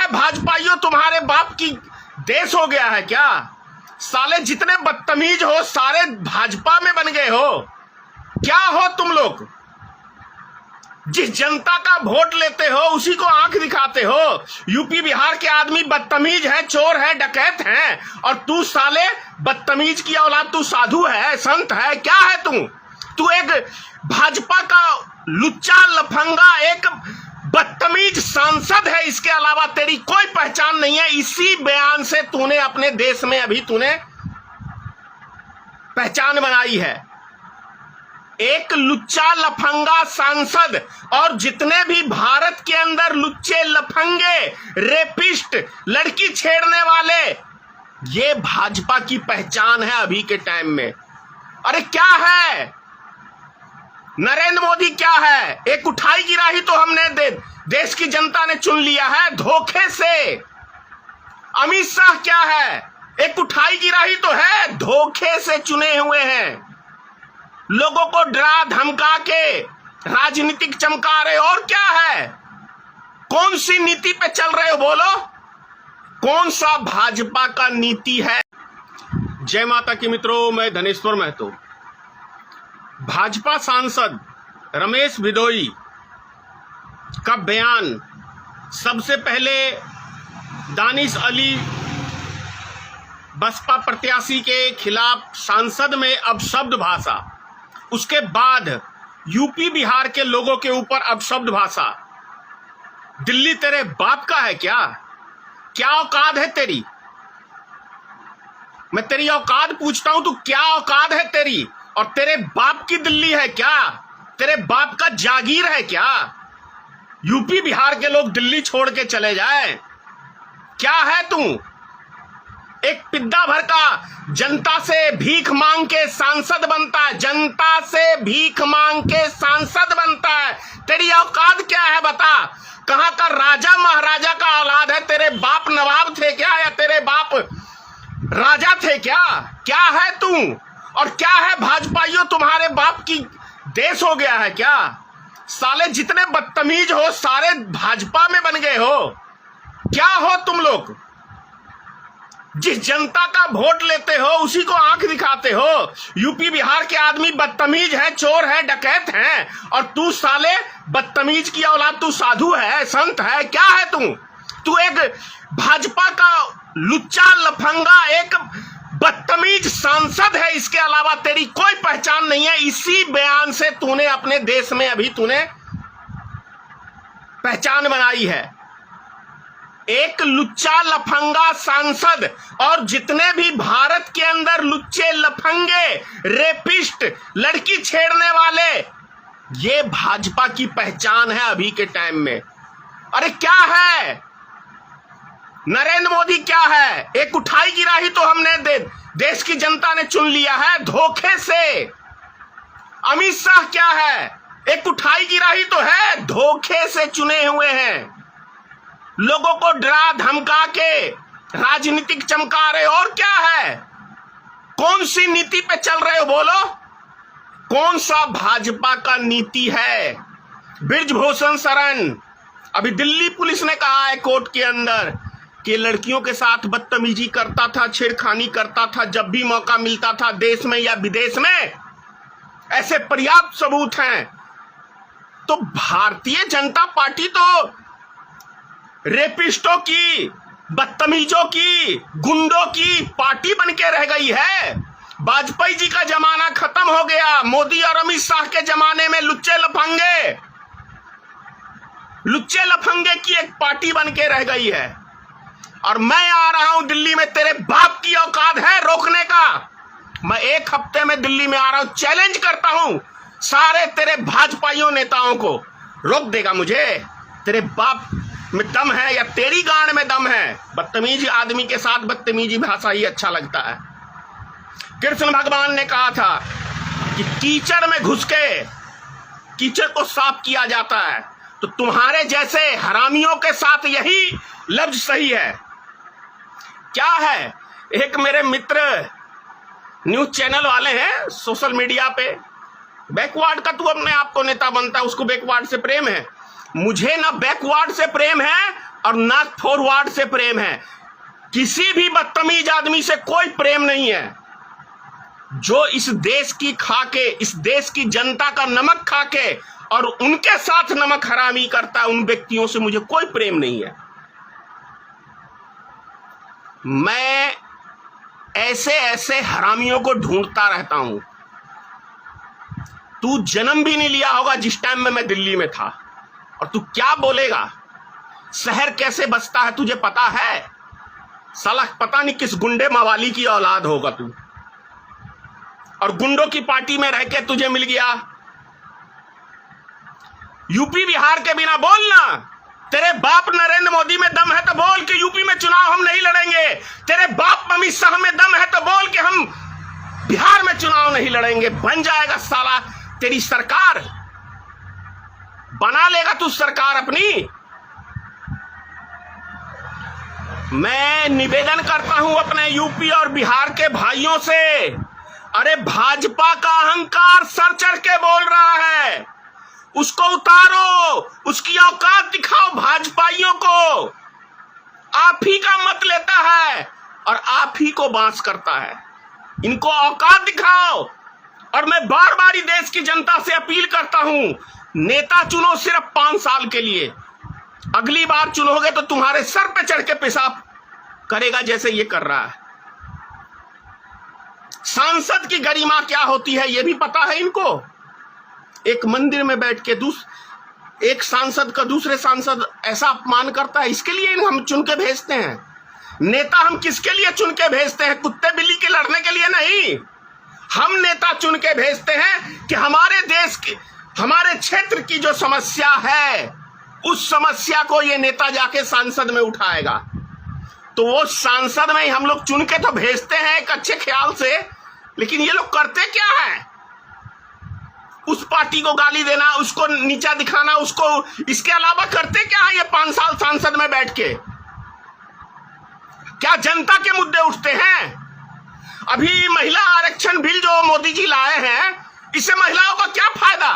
है भाजपाइयों, तुम्हारे बाप की देश हो गया है क्या? साले जितने बदतमीज हो सारे भाजपा में बन गए हो। क्या हो तुम लोग? जिस जनता का वोट लेते हो उसी को आंख दिखाते हो। यूपी बिहार के आदमी बदतमीज है, चोर है, डकैत हैं, और तू साले बदतमीज की औलाद, तू साधु है, संत है, क्या है तू एक भाजपा का लुच्चा लफंगा, एक बदतमीज सांसद है। इसके अलावा तेरी कोई पहचान नहीं है। इसी बयान से तूने अपने देश में अभी तूने पहचान बनाई है। एक लुच्चा लफंगा सांसद, और जितने भी भारत के अंदर लुच्चे लफंगे, रेपिस्ट, लड़की छेड़ने वाले, ये भाजपा की पहचान है अभी के टाइम में। अरे क्या है नरेंद्र मोदी? क्या है? एक उठाई गिराही तो हमने देश की जनता ने चुन लिया है धोखे से। अमित शाह क्या है? एक उठाई गिराही तो है, धोखे से चुने हुए हैं। लोगों को डरा धमका के राजनीतिक चमका रहे। और क्या है? कौन सी नीति पे चल रहे हो? बोलो, कौन सा भाजपा का नीति है? जय माता की मित्रों, मैं धनेश्वर महतो। भाजपा सांसद रमेश बिदोई का बयान, सबसे पहले दानिश अली बसपा प्रत्याशी के खिलाफ सांसद में अपशब्द भाषा, उसके बाद यूपी बिहार के लोगों के ऊपर अपशब्द भाषा। दिल्ली तेरे बाप का है क्या? क्या औकात है तेरी? मैं तेरी औकात पूछता हूं, तू क्या औकात है तेरी? और तेरे बाप की दिल्ली है क्या? तेरे बाप का जागीर है क्या? यूपी बिहार के लोग दिल्ली छोड़ के चले जाए? क्या है तू? एक पिद्दा भर का जनता से भीख मांग के सांसद बनता है, जनता से भीख मांग के सांसद बनता है। तेरी औकात क्या है बता? कहां का राजा महाराजा का औलाद है? तेरे बाप नवाब थे क्या, या तेरे बाप राजा थे क्या? क्या है तू? और क्या है भाजपाइयों, तुम्हारे बाप की देश हो गया है क्या? साले जितने बदतमीज हो सारे भाजपा में बन गए हो। क्या हो तुम लोग? जिस जनता का वोट लेते हो उसी को आंख दिखाते हो। यूपी बिहार के आदमी बदतमीज है, चोर है, डकैत हैं, और तू साले बदतमीज की औलाद, तू साधु है, संत है, क्या है तू एक भाजपा का लुच्चा लफंगा, एक बदतमीज सांसद है। इसके अलावा तेरी कोई पहचान नहीं है। इसी बयान से तूने अपने देश में अभी तूने पहचान बनाई है। एक लुच्चा लफंगा सांसद, और जितने भी भारत के अंदर लुच्चे लफंगे, रेपिस्ट, लड़की छेड़ने वाले, ये भाजपा की पहचान है अभी के टाइम में। अरे क्या है नरेंद्र मोदी? क्या है? एक उठाई गिराही तो हमने देश की जनता ने चुन लिया है धोखे से। अमित शाह क्या है? एक उठाई गिराही तो है, धोखे से चुने हुए हैं। लोगों को डरा धमका के राजनीतिक चमका रहे। और क्या है? कौन सी नीति पे चल रहे हो? बोलो, कौन सा भाजपा का नीति है? बृजभूषण शरण, अभी दिल्ली पुलिस ने कहा है कोर्ट के अंदर कि लड़कियों के साथ बदतमीजी करता था, छेड़खानी करता था जब भी मौका मिलता था, देश में या विदेश में। ऐसे पर्याप्त सबूत हैं। तो भारतीय जनता पार्टी तो रेपिस्टों की, बदतमीजों की, गुंडों की पार्टी बन के रह गई है। वाजपेयी जी का जमाना खत्म हो गया। मोदी और अमित शाह के जमाने में लुच्चे लफंगे की एक पार्टी बन के रह गई है। और मैं आ रहा हूं दिल्ली में, तेरे बाप की औकात है रोकने का? मैं एक हफ्ते में दिल्ली में आ रहा हूं, चैलेंज करता हूं सारे तेरे भाजपाइयों नेताओं को। रोक देगा मुझे? तेरे बाप में दम है या तेरी गांड में दम है? बदतमीज आदमी के साथ बदतमीजी भाषा ही अच्छा लगता है। कृष्ण भगवान ने कहा था कि कीचड़ में घुस के कीचड़ को साफ किया जाता है। तो तुम्हारे जैसे हरामियों के साथ यही लफ्ज सही है। क्या है? एक मेरे मित्र न्यूज चैनल वाले हैं सोशल मीडिया पे, बैकवर्ड का तू अपने आप को नेता बनता है, उसको बैकवर्ड से प्रेम है। मुझे ना बैकवर्ड से प्रेम है और ना फॉरवर्ड से प्रेम है। किसी भी बदतमीज आदमी से कोई प्रेम नहीं है। जो इस देश की खा के, इस देश की जनता का नमक खा के और उनके साथ नमक हरामी करता है, उन व्यक्तियों से मुझे कोई प्रेम नहीं है। मैं ऐसे ऐसे हरामियों को ढूंढता रहता हूं। तू जन्म भी नहीं लिया होगा जिस टाइम में मैं दिल्ली में था, और तू क्या बोलेगा? शहर कैसे बसता है तुझे पता है? साला पता नहीं किस गुंडे मवाली की औलाद होगा तू, और गुंडों की पार्टी में रह के तुझे मिल गया। यूपी बिहार के बिना बोलना। तेरे बाप नरेंद्र मोदी में दम है तो बोल कि यूपी में चुनाव हम नहीं लड़ेंगे। तेरे बाप अमित शाह में दम है तो बोल कि हम बिहार में चुनाव नहीं लड़ेंगे। बन जाएगा साला तेरी सरकार, बना लेगा तू सरकार अपनी। मैं निवेदन करता हूं अपने यूपी और बिहार के भाइयों से, अरे भाजपा का अहंकार सर चढ़ के बोल रहा है, उसको उतारो, उसकी औकात दिखाओ भाजपाइयों को। आप ही का मत लेता है और आप ही को बांस करता है। इनको औकात दिखाओ। और मैं बार बार ही देश की जनता से अपील करता हूं, नेता चुनो सिर्फ 5 साल के लिए। अगली बार चुनोगे तो तुम्हारे सर पे चढ़ के पेशाब करेगा जैसे ये कर रहा है। सांसद की गरिमा क्या होती है ये भी पता है इनको। एक मंदिर में बैठ के एक सांसद का दूसरे सांसद ऐसा अपमान करता है, इसके लिए हम चुन के भेजते हैं। नेता हम किसके लिए चुन के भेजते हैं? कुत्ते बिल्ली के लड़ने के लिए नहीं। हम नेता चुन के भेजते हैं कि हमारे देश की, हमारे क्षेत्र की जो समस्या है, उस समस्या को ये नेता जाके सांसद में उठाएगा। तो वो सांसद में ही हम लोग चुन के तो भेजते हैं एक अच्छे ख्याल से, लेकिन ये लोग करते क्या है? उस पार्टी को गाली देना, उसको नीचा दिखाना, उसको, इसके अलावा करते क्या है ये 5 साल सांसद में बैठ के? क्या जनता के मुद्दे उठते हैं? अभी महिला आरक्षण बिल जो मोदी जी लाए हैं, इससे महिलाओं का क्या फायदा?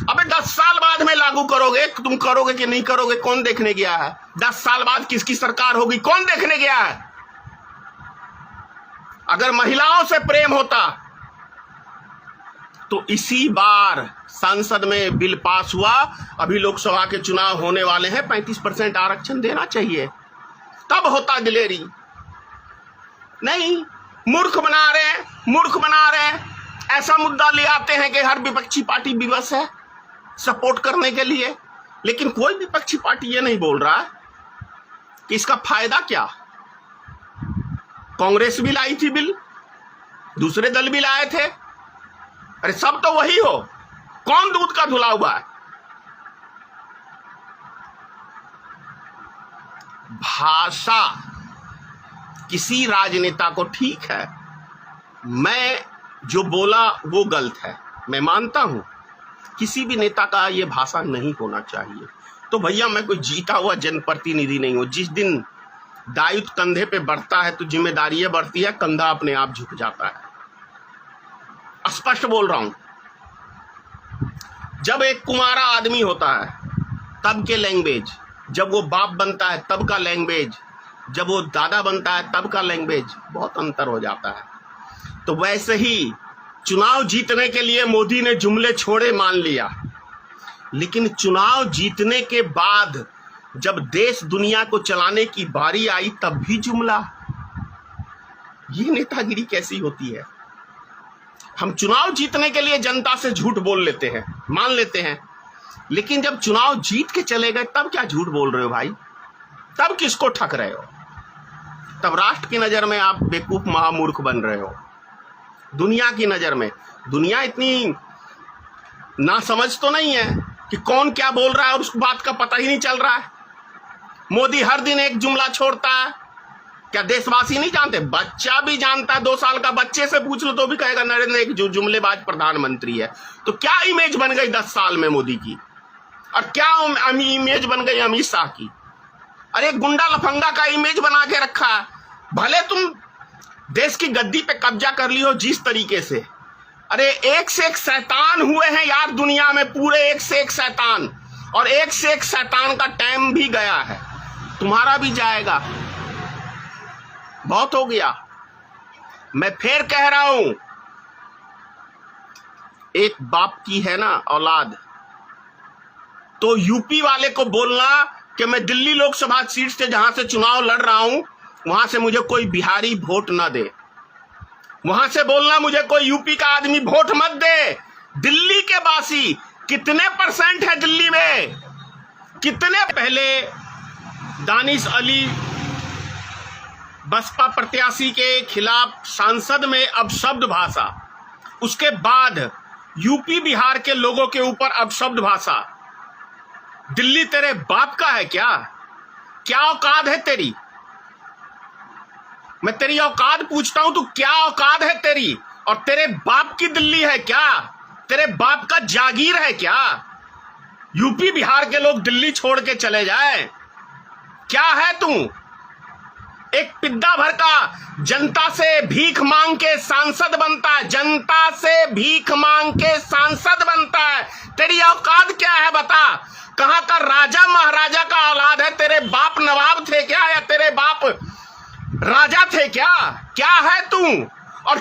अबे 10 साल बाद में लागू करोगे, तुम करोगे कि नहीं करोगे कौन देखने गया है? 10 साल बाद किसकी सरकार होगी कौन देखने गया है? अगर महिलाओं से प्रेम होता तो इसी बार संसद में बिल पास हुआ। अभी लोकसभा के चुनाव होने वाले हैं, 35% आरक्षण देना चाहिए, तब होता दिलेरी। नहीं, मूर्ख बना रहे हैं। ऐसा मुद्दा ले आते हैं कि हर विपक्षी पार्टी विवश है सपोर्ट करने के लिए, लेकिन कोई विपक्षी पार्टी ये नहीं बोल रहा है कि इसका फायदा क्या। कांग्रेस भी लाई थी बिल, दूसरे दल भी लाए थे, अरे सब तो वही हो, कौन दूध का धुला हुआ है? भाषा किसी राजनेता को, ठीक है मैं जो बोला वो गलत है, मैं मानता हूं, किसी भी नेता का ये भाषा नहीं होना चाहिए। तो भैया मैं कोई जीता हुआ जनप्रतिनिधि नहीं हूं। जिस दिन दायित्व कंधे पे बढ़ता है तो जिम्मेदारियां बढ़ती है, कंधा अपने आप झुक जाता है। स्पष्ट बोल रहा हूं। जब एक कुंवारा आदमी होता है तब के लैंग्वेज, जब वो बाप बनता है तब का लैंग्वेज, जब वो दादा बनता है तब का लैंग्वेज, बहुत अंतर हो जाता है। तो वैसे ही चुनाव जीतने के लिए मोदी ने जुमले छोड़े मान लिया, लेकिन चुनाव जीतने के बाद जब देश दुनिया को चलाने की बारी आई तब भी जुमला। ये नेतागिरी कैसी होती है? हम चुनाव जीतने के लिए जनता से झूठ बोल लेते हैं, मान लेते हैं, लेकिन जब चुनाव जीत के चले गए तब क्या झूठ बोल रहे हो भाई? तब किसको ठग रहे हो? तब राष्ट्र की नजर में आप बेवकूफ महामूर्ख बन रहे हो। दुनिया की नजर में, दुनिया इतनी नासमझ तो नहीं है कि कौन क्या बोल रहा है और उस बात का पता ही नहीं चल रहा है। मोदी हर दिन एक जुमला छोड़ता है, क्या देशवासी नहीं जानते? बच्चा भी जानता है, 2 साल का बच्चे से पूछ लो तो भी कहेगा नरेंद्र एक जुमलेबाज प्रधानमंत्री है। तो क्या इमेज बन गई 10 साल में मोदी की, और क्या इमेज बन गई अमित शाह की? अरे गुंडा लफंगा का इमेज बना के रखा है। भले तुम देश की गद्दी पे कब्जा कर ली हो जिस तरीके से, अरे एक से एक शैतान हुए हैं यार दुनिया में, पूरे एक से एक शैतान, और एक से एक शैतान का टाइम भी गया है। तुम्हारा भी जाएगा। बहुत हो गया। मैं फिर कह रहा हूं, एक बाप की है ना औलाद, तो यूपी वाले को बोलना कि मैं दिल्ली लोकसभा सीट से जहां से चुनाव लड़ रहा हूं वहां से मुझे कोई बिहारी वोट ना दे। वहां से बोलना मुझे कोई यूपी का आदमी वोट मत दे। दिल्ली के वासी कितने % है दिल्ली में? कितने? पहले दानिश अली बसपा प्रत्याशी के खिलाफ सांसद में अपशब्द भाषा, उसके बाद यूपी बिहार के लोगों के ऊपर अपशब्द भाषा। दिल्ली तेरे बाप का है क्या? क्या औकात है तेरी? मैं तेरी औकात पूछता हूं, तू क्या औकात है तेरी? और तेरे बाप की दिल्ली है क्या? तेरे बाप का जागीर है क्या? यूपी बिहार के लोग दिल्ली छोड़ के चले जाए? क्या है तू? एक पिद्दा भर का जनता से भीख मांग के सांसद बनता है, जनता से भीख मांग के सांसद बनता है। तेरी औकात क्या है बता? कहां का राजा महाराजा का औलाद है? तेरे बाप नवाब थे क्या, या तेरे बाप राजा थे क्या? क्या है तू? और